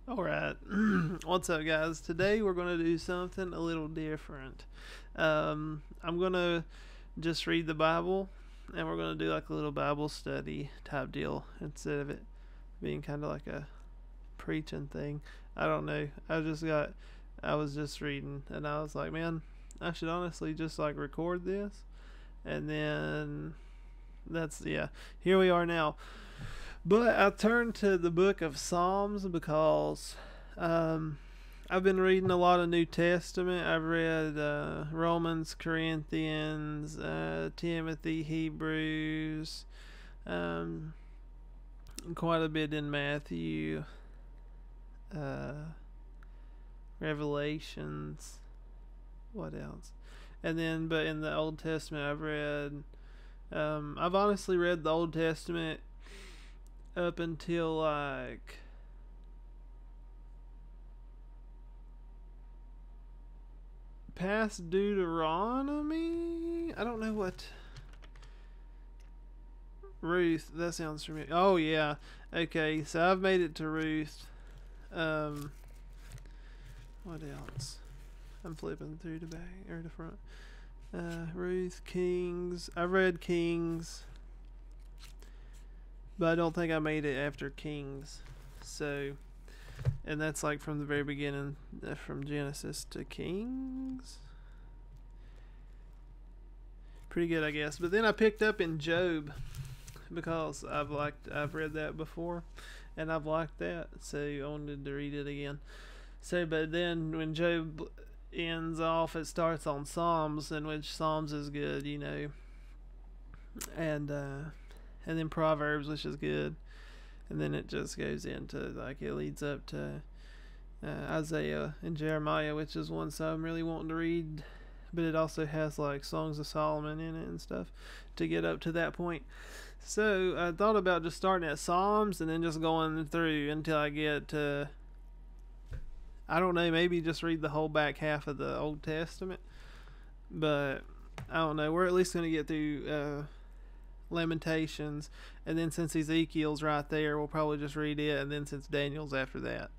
Alright, what's up, guys? Today we're going to do something a little different. I'm going to just read the Bible, and we're going to do like a little Bible study type deal instead of it being kind of like a preaching thing. I don't know. I was just reading, and I was like, man, I should honestly just like record this, and then yeah, here we are now. But I turned to the book of Psalms because I've been reading a lot of New Testament. I've read Romans, Corinthians, Timothy, Hebrews, um, quite a bit in Matthew, uh, Revelations. What else? But in the Old Testament, I've read. I've honestly read the Old Testament up until like past Deuteronomy. I don't know what. Ruth, that sounds familiar. Oh yeah. Okay, so I've made it to Ruth. Um what else? I'm flipping through the back or the front. Ruth, Kings. I've read Kings, but I don't think I made it after Kings. So, and that's like from the very beginning, from Genesis to Kings. Pretty good, I guess. But then I picked up in Job because I've read that before, and I've liked that, so I wanted to read it again. So, but then when Job ends off, it starts on Psalms, in which Psalms is good, and then Proverbs, which is good, and then it just goes into like it leads up to Isaiah and Jeremiah, which is one so I'm really wanting to read, but it also has like Songs of Solomon in it and stuff to get up to that point. So I thought about just starting at Psalms and then just going through until I get to, I don't know, maybe just read the whole back half of the Old Testament. But I don't know. We're at least going to get through Lamentations, and then since Ezekiel's right there, we'll probably just read it. And then since Daniel's after that,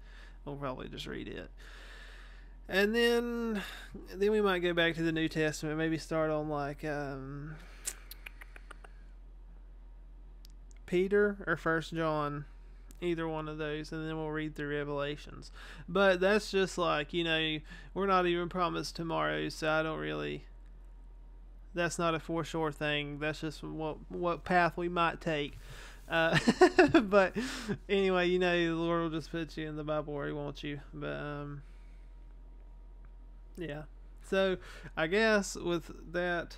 we'll probably just read it. And then we might go back to the New Testament. Maybe start on like Peter or First John, either one of those, and then we'll read through Revelations. But that's just like, we're not even promised tomorrow, so I don't really, that's not a for sure thing. That's just what path we might take. But anyway, the Lord will just put you in the Bible where He wants you. But yeah. So I guess with that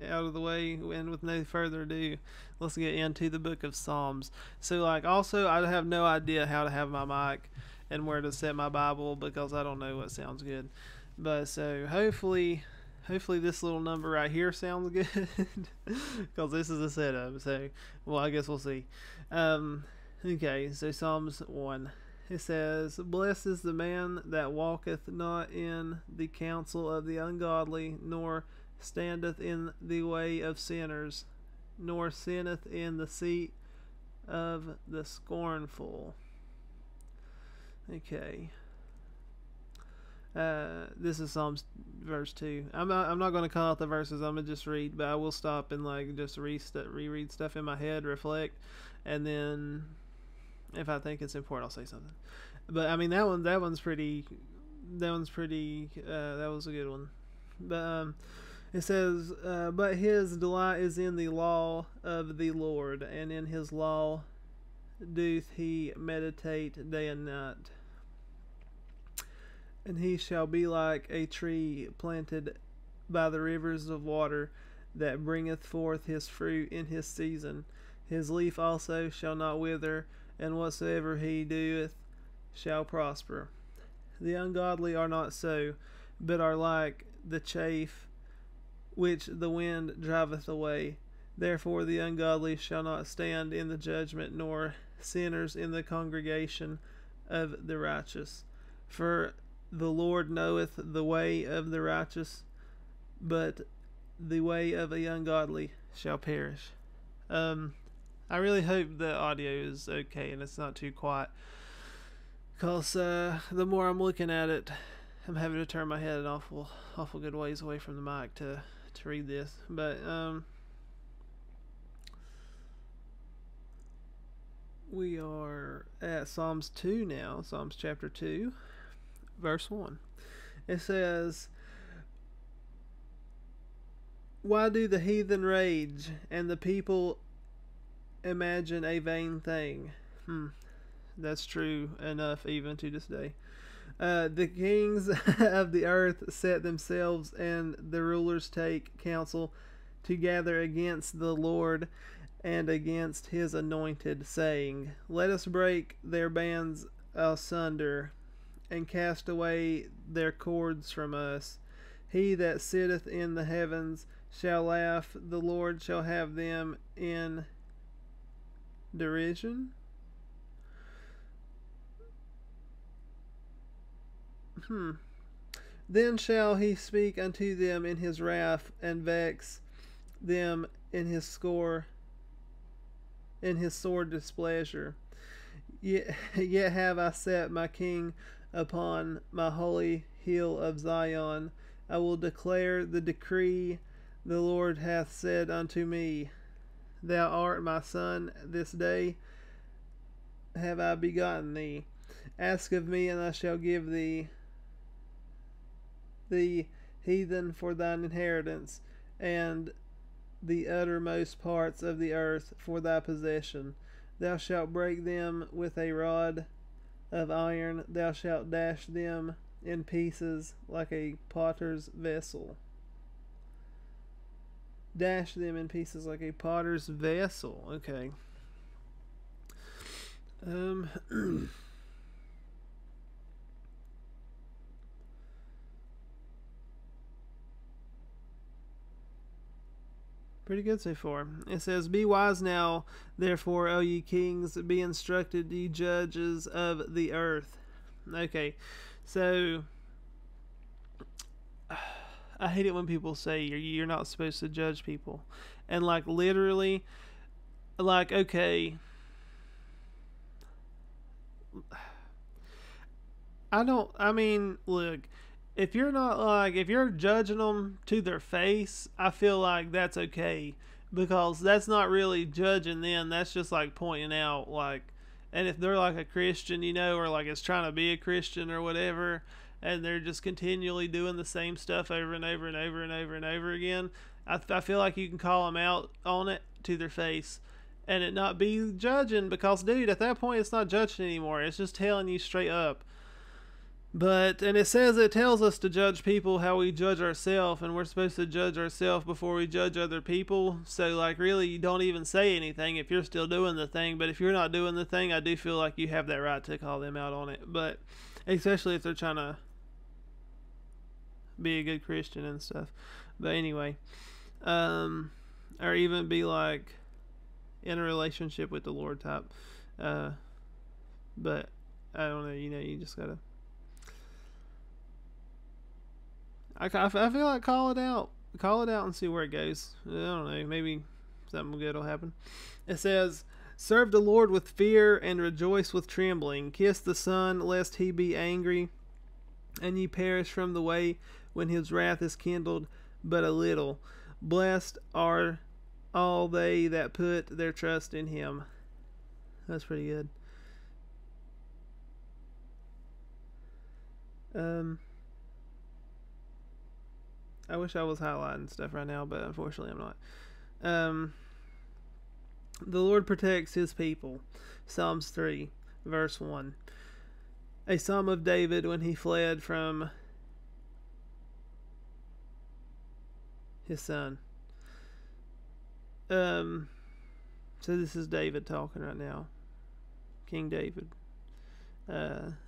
out of the way, and with no further ado, let's get into the book of Psalms. So like, also, I have no idea how to have my mic and where to set my Bible because I don't know what sounds good. But so hopefully this little number right here sounds good because this is a setup. So, well, I guess we'll see. Okay, so Psalms 1. It says, "Blessed is the man that walketh not in the counsel of the ungodly, nor standeth in the way of sinners, nor sitteth in the seat of the scornful." Okay. This is Psalms verse 2. I'm not going to call out the verses. I'm going to just read, but I will stop and like just reread stuff in my head, reflect, and then if I think it's important, I'll say something. But I mean that one's pretty. That was a good one. But it says, "But his delight is in the law of the Lord, and in his law doth he meditate day and night. And he shall be like a tree planted by the rivers of water, that bringeth forth his fruit in his season. His leaf also shall not wither, and whatsoever he doeth shall prosper. The ungodly are not so, but are like the chaff which the wind driveth away. Therefore the ungodly shall not stand in the judgment, nor sinners in the congregation of the righteous. For the Lord knoweth the way of the righteous, but the way of the ungodly shall perish." I really hope the audio is okay and it's not too quiet, Because the more I'm looking at it, I'm having to turn my head an awful good ways away from the mic to read this. But we are at Psalms 2 now, Psalms chapter 2, verse 1. It says, "Why do the heathen rage, and the people imagine a vain thing?" That's true enough even to this day. The kings of the earth set themselves, and the rulers take counsel to gather against the Lord and against his anointed, saying, "Let us break their bands asunder, and cast away their cords from us. He that sitteth in the heavens shall laugh, the Lord shall have them in derision." Then shall he speak unto them in his wrath, and vex them in his sore displeasure. Yet have I set my king upon my holy hill of Zion. I will declare the decree. The Lord hath said unto me, Thou art my son, this day have I begotten thee. Ask of me, and I shall give thee the heathen for thine inheritance, and the uttermost parts of the earth for thy possession. Thou shalt break them with a rod of iron, thou shalt dash them in pieces like a potter's vessel. Dash them in pieces like a potter's vessel. Okay. Pretty good so far. It says, "Be wise now, therefore, O ye kings, be instructed, ye judges of the earth." Okay, so I hate it when people say you're not supposed to judge people. And like literally, like, okay, look, if you're judging them to their face, I feel like that's okay, because that's not really judging them. That's just like pointing out, like, and if they're like a Christian, or like it's trying to be a Christian or whatever, and they're just continually doing the same stuff over and over and over and over and over again, I feel like you can call them out on it to their face and it not be judging, because, dude, at that point, it's not judging anymore. It's just telling you straight up. And it tells us to judge people how we judge ourselves, and we're supposed to judge ourselves before we judge other people. So, like, really, you don't even say anything if you're still doing the thing. But if you're not doing the thing, I do feel like you have that right to call them out on it. But especially if they're trying to be a good Christian and stuff. But anyway, or even be like in a relationship with the Lord type. But I don't know. You just gotta. I feel like call it out and see where it goes. I don't know, maybe something good will happen. It says, "Serve the Lord with fear and rejoice with trembling. Kiss the Son, lest he be angry, and ye perish from the way when his wrath is kindled but a little. Blessed are all they that put their trust in him." That's pretty good. I wish I was highlighting stuff right now, but unfortunately I'm not. The Lord protects his people. Psalms 3, verse 1. A psalm of David when he fled from his son. So this is David talking right now. King David.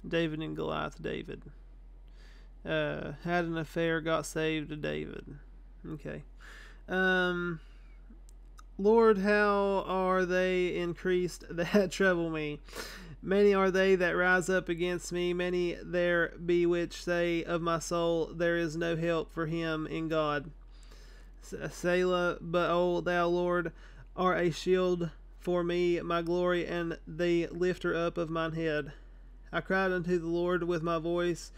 David and Goliath David. Had an affair, got saved to David. Okay. "Lord, how are they increased that trouble me? Many are they that rise up against me. Many there be which say of my soul, there is no help for him in God. Selah, but O thou Lord, art a shield for me, my glory, and the lifter up of mine head. I cried unto the Lord with my voice,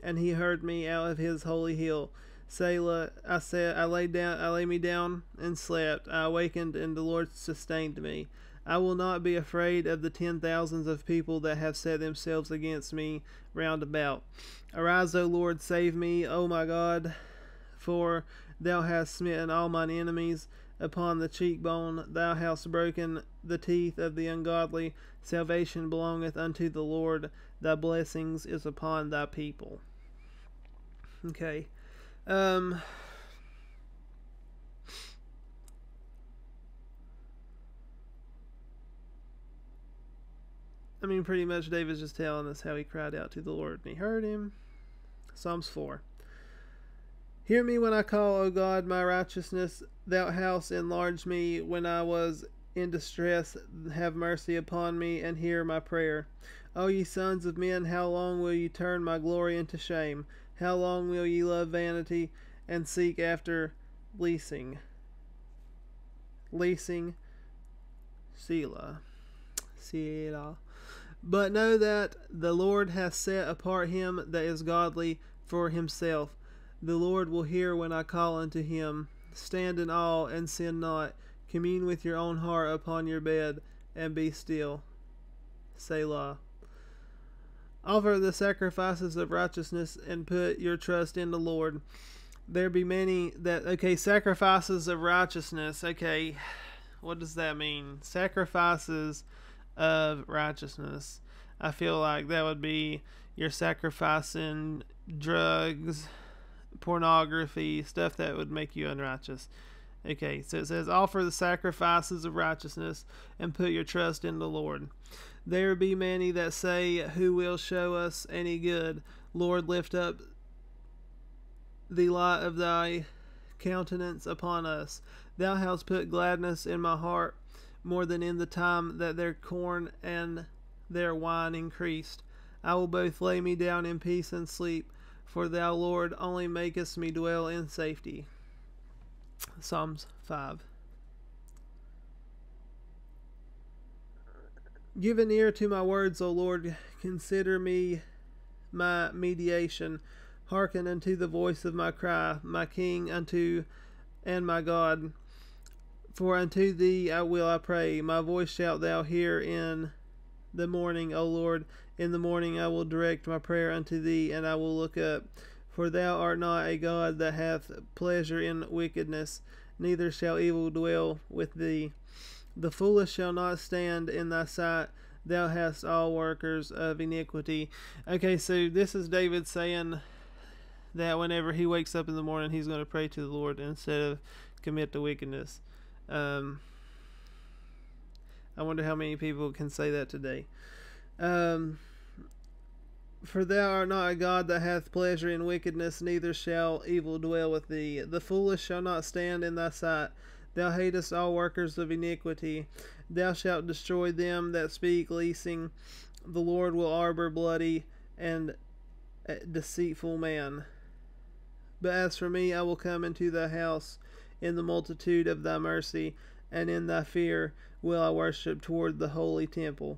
and he heard me out of his holy hill. Selah, I said, I lay me down and slept. I awakened, and the Lord sustained me. I will not be afraid of the 10,000s of people that have set themselves against me round about. Arise, O Lord, save me, O my God, for thou hast smitten all mine enemies upon the cheekbone. Thou hast broken the teeth of the ungodly. Salvation belongeth unto the Lord. Thy blessings is upon thy people. Okay. Pretty much David's just telling us how he cried out to the Lord and he heard him. Psalms 4. Hear me when I call, O God, my righteousness. Thou hast enlarged me when I was in distress. Have mercy upon me and hear my prayer. O ye sons of men, how long will ye turn my glory into shame? How long will ye love vanity and seek after leasing? Selah. But know that the Lord hath set apart him that is godly for himself. The Lord will hear when I call unto him. Stand in awe and sin not. Commune with your own heart upon your bed, and be still. Selah. Offer the sacrifices of righteousness, and put your trust in the Lord. There be many that... Okay, sacrifices of righteousness. Okay, what does that mean? Sacrifices of righteousness. I feel like that would be you're sacrificing drugs, pornography, stuff that would make you unrighteous. Okay, so it says, offer the sacrifices of righteousness and put your trust in the Lord. There be many that say, who will show us any good? Lord, lift up the light of thy countenance upon us. Thou hast put gladness in my heart more than in the time that their corn and their wine increased. I will both lay me down in peace and sleep, for thou, Lord, only makest me dwell in safety. Psalms 5. Give an ear to my words, O Lord. Consider me my mediation. Hearken unto the voice of my cry, my King and my God. For unto thee will I pray. My voice shalt thou hear in the morning, O Lord. In the morning I will direct my prayer unto thee, and I will look up. For thou art not a God that hath pleasure in wickedness, neither shall evil dwell with thee. The foolish shall not stand in thy sight. Thou hast all workers of iniquity. Okay, so this is David saying that whenever he wakes up in the morning, he's going to pray to the Lord instead of commit to wickedness. I wonder how many people can say that today. For thou art not a God that hath pleasure in wickedness, neither shall evil dwell with thee. The foolish shall not stand in thy sight. Thou hatest all workers of iniquity. Thou shalt destroy them that speak leasing. The Lord will arbor bloody and deceitful man. But as for me, I will come into thy house in the multitude of thy mercy, and in thy fear will I worship toward the holy temple.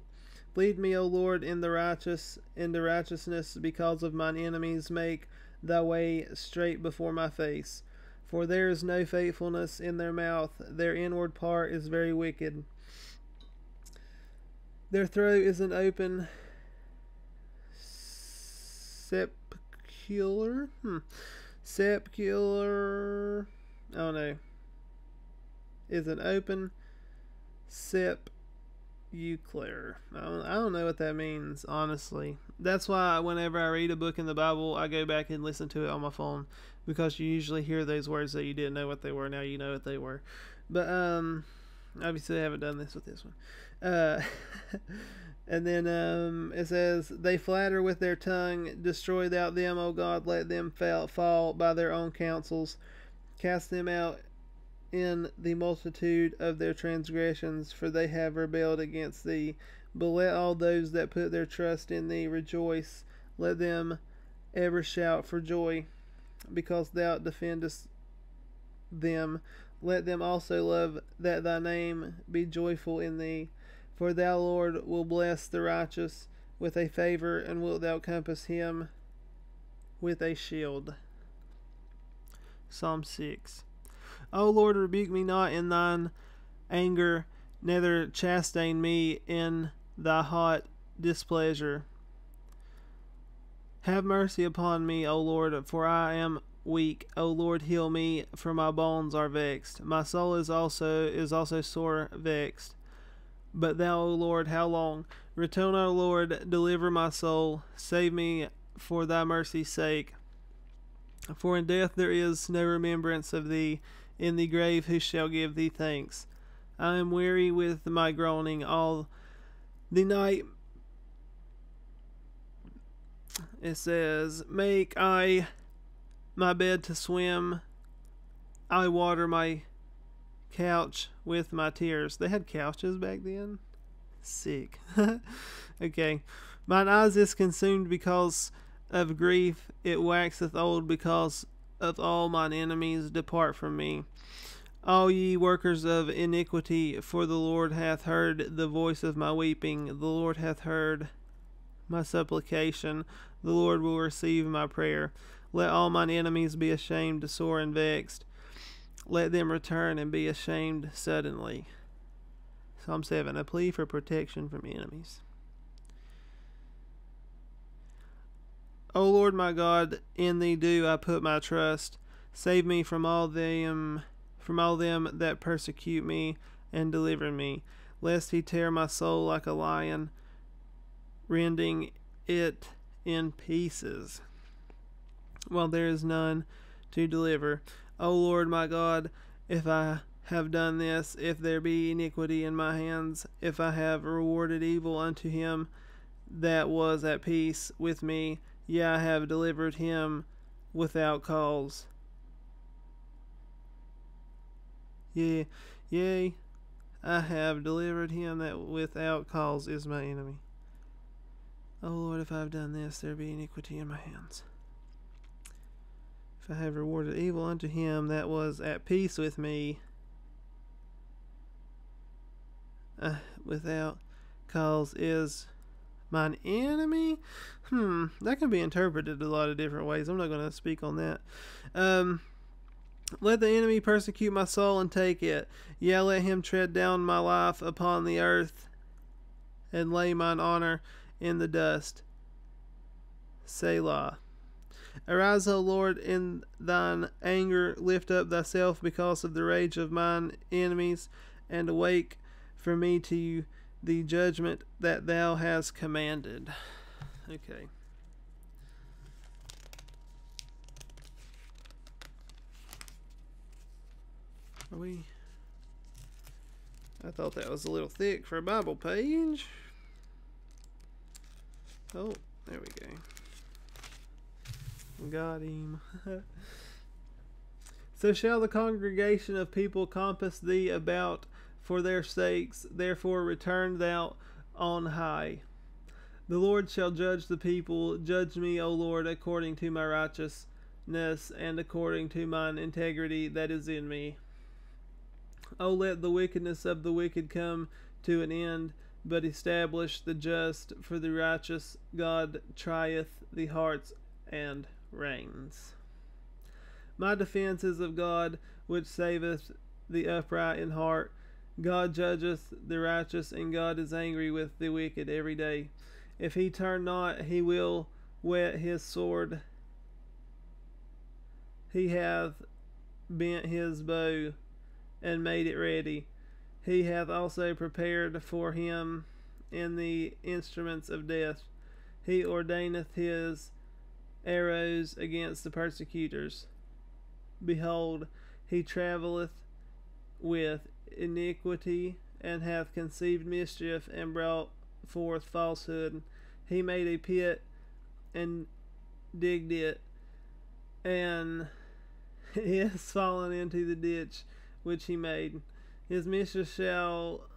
Lead me, O Lord, in the righteousness because of mine enemies. Make thy way straight before my face. For there is no faithfulness in their mouth. Their inward part is very wicked. Their throat is an open sepulchre. Sepulchre. Oh no. Is an open sepulchre. I don't know what that means, honestly. That's why whenever I read a book in the Bible, I go back and listen to it on my phone, because you usually hear those words that you didn't know what they were. Now you know what they were. But obviously I haven't done this with this one. And then it says, they flatter with their tongue. Destroy thou them, O God. Let them fall by their own counsels. Cast them out in the multitude of their transgressions, for they have rebelled against thee. But let all those that put their trust in thee rejoice. Let them ever shout for joy, because thou defendest them. Let them also love that thy name be joyful in thee. For thou, Lord, will bless the righteous. with a favor, and wilt thou compass him with a shield. Psalm 6. O Lord, rebuke me not in thine anger, neither chasten me in thy hot displeasure. Have mercy upon me, O Lord, for I am weak. O Lord, heal me, for my bones are vexed. My soul is also sore vexed. But thou, O Lord, how long? Return, O Lord, deliver my soul. Save me for thy mercy's sake. For in death there is no remembrance of thee. In the grave who shall give thee thanks? I am weary with my groaning all the night. It says, make I my bed to swim. I water my couch with my tears. They had couches back then? Sick. Okay. Mine eyes is consumed because of grief. It waxeth old because of all mine enemies depart from me. All ye workers of iniquity, for the Lord hath heard the voice of my weeping. The Lord hath heard my supplication. The Lord will receive my prayer. Let all mine enemies be ashamed, sore and vexed. Let them return and be ashamed suddenly. Psalm 7, a plea for protection from enemies. O Lord my God, in thee do I put my trust. Save me from all them that persecute me, and deliver me, lest he tear my soul like a lion, rending it in pieces, while there is none to deliver. O Lord my God, if I have done this, if there be iniquity in my hands, if I have rewarded evil unto him that was at peace with me, yea, I have delivered him without cause. Yea, I have delivered him that without cause is my enemy. O Lord, if I have done this, there be iniquity in my hands. If I have rewarded evil unto him that was at peace with me, without cause is mine enemy. That can be interpreted a lot of different ways. I'm not going to speak on that. Let the enemy persecute my soul and take it. Yea, let him tread down my life upon the earth, and lay mine honor in the dust. Selah. Arise, O Lord, in thine anger. Lift up thyself because of the rage of mine enemies, and awake for me to the judgment that thou hast commanded. Okay. I thought that was a little thick for a Bible page. Oh, there we go. Got him. So shall the congregation of people compass thee about for their sakes, therefore return thou on high. The Lord shall judge the people. Judge me, O Lord, according to my righteousness, and according to mine integrity that is in me. O let the wickedness of the wicked come to an end, but establish the just, for the righteous God trieth the hearts and reigns. My defense is of God, which saveth the upright in heart. God judgeth the righteous, and God is angry with the wicked every day. If he turn not, he will whet his sword. He hath bent his bow and made it ready. He hath also prepared for him in the instruments of death. He ordaineth his arrows against the persecutors. Behold, he travelleth with iniquity, and hath conceived mischief, and brought forth falsehood. He made a pit and digged it, and is fallen into the ditch which he made. His mischief shall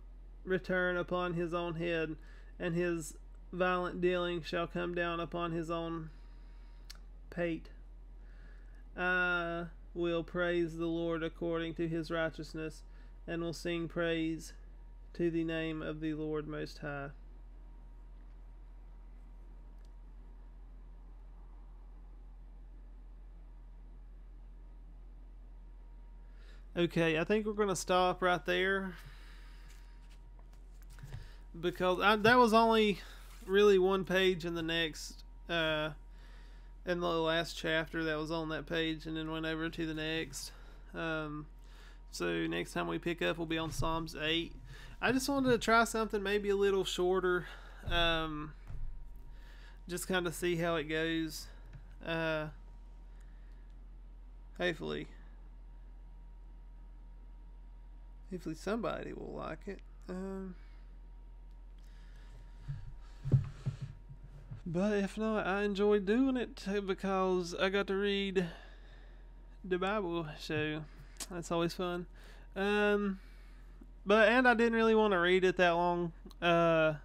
return upon his own head, and his violent dealing shall come down upon his own pate. I will praise the Lord according to his righteousness, and will sing praise to the name of the Lord Most High. Okay, I think we're going to stop right there because that was only really one page in the next, in the last chapter that was on that page, and then went over to the next. So next time we pick up, we'll be on Psalms 8. I just wanted to try something maybe a little shorter, just kind of see how it goes. Hopefully somebody will like it. But if not, I enjoyed doing it because I got to read the Bible, so that's always fun. But I didn't really want to read it that long. Well,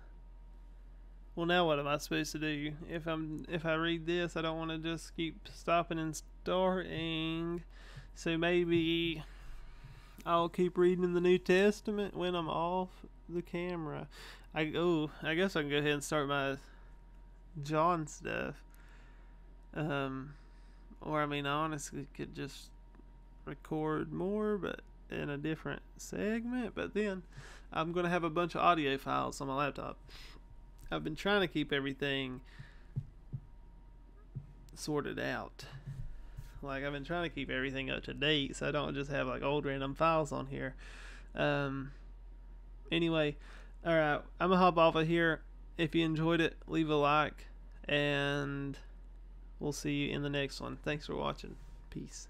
now what am I supposed to do? If I read this, I don't want to just keep stopping and starting. So maybe I'll keep reading the New Testament when I'm off the camera. I guess I can go ahead and start my John stuff. Or I mean, I honestly could just record more, but in a different segment. But then I'm gonna have a bunch of audio files on my laptop. I've been trying to keep everything sorted out. Like, I've been trying to keep everything up to date, so I don't just have like old random files on here. Anyway, alright, I'm gonna hop off of here. If you enjoyed it, leave a like, and we'll see you in the next one. Thanks for watching. Peace.